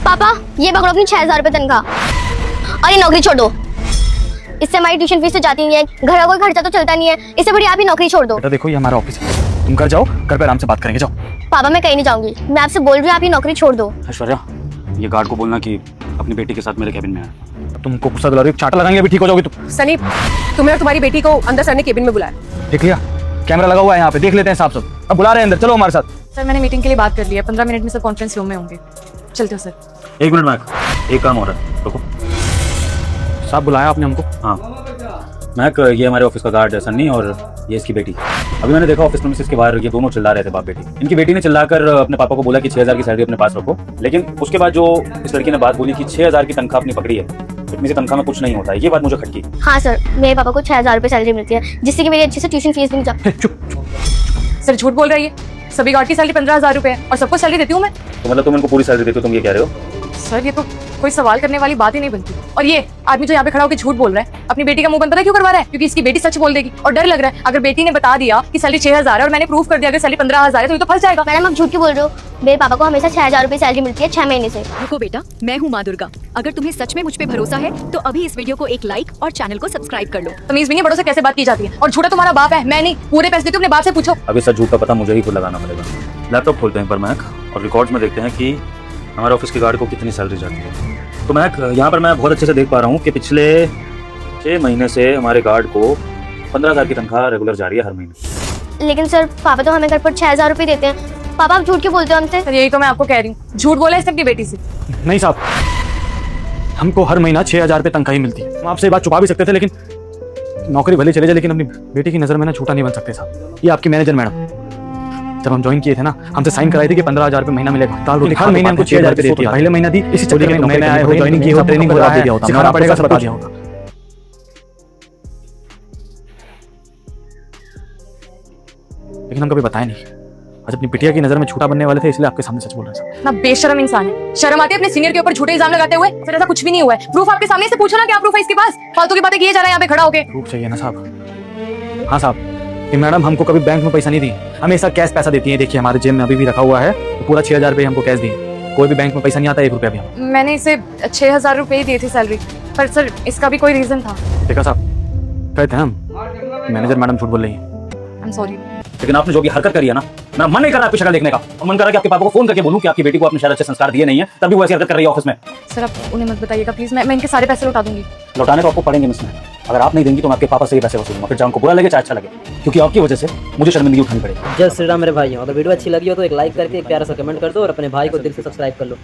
पापा ये पकड़ो अपनी 6,000 रुपये तनख्वाह और ये नौकरी छोड़ दो। इससे हमारी ट्यूशन फीस तो जाती नहीं है, घर का कोई खर्चा तो चलता नहीं है, इससे बड़ी आप ही नौकरी छोड़ दो। बेटा देखो ये हमारा ऑफिस है, तुम घर जाओ, घर पे आराम से बात करेंगे, जाओ। पापा मैं कहीं नहीं जाऊंगी, मैं आपसे बोल रही हूँ आप ही नौकरी छोड़ दो। ऐश्वर्या, ये गार्ड को बोलना कि अपनी बेटी के साथ मेरे कैबिन में आए। तुमको गुस्सा दिला रही हो, चाटा लगाएंगे अभी ठीक हो जाओगी तुम। सनी, तुम्हें और तुम्हारी बेटी को अंदर सर ने केबिन में बुलाया। देख लिया, कैमरा लगा हुआ है यहाँ पे, देख लेते हैं साफ सब। अब बुला रहे हैं अंदर, चलो हमारे साथ। सर मैंने मीटिंग के लिए बात कर ली है, 15 मिनट में सब कॉन्फ्रेंस रूम में होंगे। चलते हो सर। 1 मिनट मैक, एक काम हो रहा है, रुको। साहब बुलाया आपने हमको? हाँ मैक, ये हमारे ऑफिस का गार्ड है सन्नी, और ये इसकी बेटी। अभी मैंने देखा ऑफिस में इसके बाहर ये दोनों चिल्ला रहे थे बाप बेटी। इनकी बेटी ने चिल्लाकर अपने पापा को बोला कि 6,000 की सैलरी अपने पास रखो, लेकिन उसके बाद जो इस लड़की ने बात बोली कि 6,000 की तनख्वाह अपनी पकड़ी है, इतनी सी तनख्वाह में कुछ नहीं होता है, ये बात मुझे खटकी। हाँ सर, मेरे पापा को 6,000 रुपये सैलरी मिलती है, जिससे कि मेरी अच्छे से ट्यूशन फीस नहीं जाती। चुप। सर झूठ बोल रही है, सभी गार्ड की सैलरी 15,000 रुपए है और सबको सैलरी देती हूँ मैं। तो मतलब तुम इनको पूरी सैलरी देते हो, तुम ये कह रहे हो? सर ये तो कोई सवाल करने वाली बात ही नहीं बनती। और ये आदमी जो यहाँ पे खड़ा होकर झूठ बोल रहा है, अपनी बेटी का मुंह बंद पता है क्यों करवा रहा है? क्योंकि इसकी बेटी सच बोल देगी और डर लग रहा है, अगर बेटी ने बता दिया कि सैलरी 6,000 है और मैंने प्रूफ कर दिया अगर सैलरी 15,000 है तो ये तो फंस जाएगा। मैडम आप झूठ क्यों बोल रहे हो? मेरे पापा को हमेशा 6,000 रुपये सैलरी मिलती है 6 महीने से। रुको बेटा, मैं हूँ माँ दुर्गा। अगर तुम्हें सच में मुझ पे भरोसा है तो अभी इस वीडियो को एक लाइक और चैनल को सब्सक्राइब कर लो। तमीज भी नहीं, बड़ों से कैसे बात की जाती है। और झूठा तुम्हारा बाप है, मैं नहीं। पूरे पैसे देती हूँ, अपने बाप से पूछो। अभी सच झूठ का पता मुझे ही खुद लगाना पड़ेगा। लैपटॉप खोलते हैं पर मैक, और रिकॉर्ड्स में देखते हैं कि हमारे ऑफिस के गार्ड को कितनी सैलरी जाती है। तो मैक, यहाँ पर मैं बहुत अच्छे से देख पा रहा हूँ कि पिछले 6 महीने से हमारे गार्ड को 15,000 की तनख्वाह रेगुलर जा रही है हर महीने। लेकिन सर पापा तो हमें घर पर 6,000 रुपये देते हैं। पापा आप झूठ क्यों बोलते हो हमसे? सर यही तो मैं आपको कह रही हूँ, झूठ बोला इसने अपनी बेटी से। नहीं साहब, हमको हर महीना 6,000 रुपये तनख्वाह ही मिलती है। हम आपसे ये बात छुपा भी सकते थे, लेकिन नौकरी भले चले जाए लेकिन अपनी बेटी की नज़र में ना झूठा नहीं बन सकते साहब। ये आपकी मैनेजर मैडम जब हम ज्वाइन किए थे ना, हमसे साइन कराई थी कि 15,000 रुपये महीना मिलेगा। हर महीने हमको 6,000 रुपये देती है। पहले महीना दी, इसी चक्कर में नए आए हो, ज्वाइनिंग की हो, ट्रेनिंग हो रहा है, सिखाना पड़ेगा, सब बता दिया होता। लेकिन हम कभी बताए नहीं। आज अपनी बिटिया की नजर में झूठा बनने वाले थे, इसलिए आपके सामने सच बोल रहे हैं। ना बेशरम इंसान है, शर्म आती है अपने सीनियर के ऊपर झूठे इल्जाम लगाते हुए। सर ऐसा कुछ भी नहीं हुआ है, प्रूफ आपके सामने से पूछो ना, क्या प्रूफ है इसके पास? फालतू की बातें किए जा रहा है यहाँ पे खड़ा होके। प्रूफ चाहिए ना साहब? हाँ साहब, कि मैडम हमको कभी बैंक में पैसा नहीं दी, हमेशा कैश पैसा देती है। देखिए हमारे जेब में अभी भी रखा हुआ है, तो पूरा 6,000 रुपये हमको कैश दिए। कोई भी बैंक में पैसा नहीं आता 1 रुपया भी। हम मैंने इसे 6,000 रुपए ही दिए थे सैलरी, पर सर इसका भी कोई रीजन था। देखा साहब, कहते हैं हम मैनेजर मैडम झूठ बोल रही है। I am sorry. लेकिन आपने जो भी हरकत करी है ना, मेरा मन नहीं कर रहा आपकी शक्ल देखने का, और मन कर रहा कि आपके पापा को फोन करके बोलूं कि आपकी बेटी को आपने शायद अच्छे संस्कार दिए नहीं है, तभी वो ऐसी हरकत कर रही है ऑफिस में। सर आप उन्हें मत बताइएगा प्लीज, मैं इनके सारे पैसे लौटा दूंगी। लौटाने तो आपको पड़ेंगे मिस, अगर आप नहीं देंगी तो मैं आपके पापा से ही पैसे वसूलूंगा, फिर चाहे उनको बुरा लगे चाहे अच्छा लगे, क्योंकि आपकी वजह से मुझे शर्मिंदगी उठानी पड़ेगी। जय श्री राम मेरे भाइयों, अगर वीडियो अच्छी लगी हो तो एक लाइक करके एक प्यारा सा कमेंट कर दो और अपने भाई को दिल से सब्सक्राइब कर लो।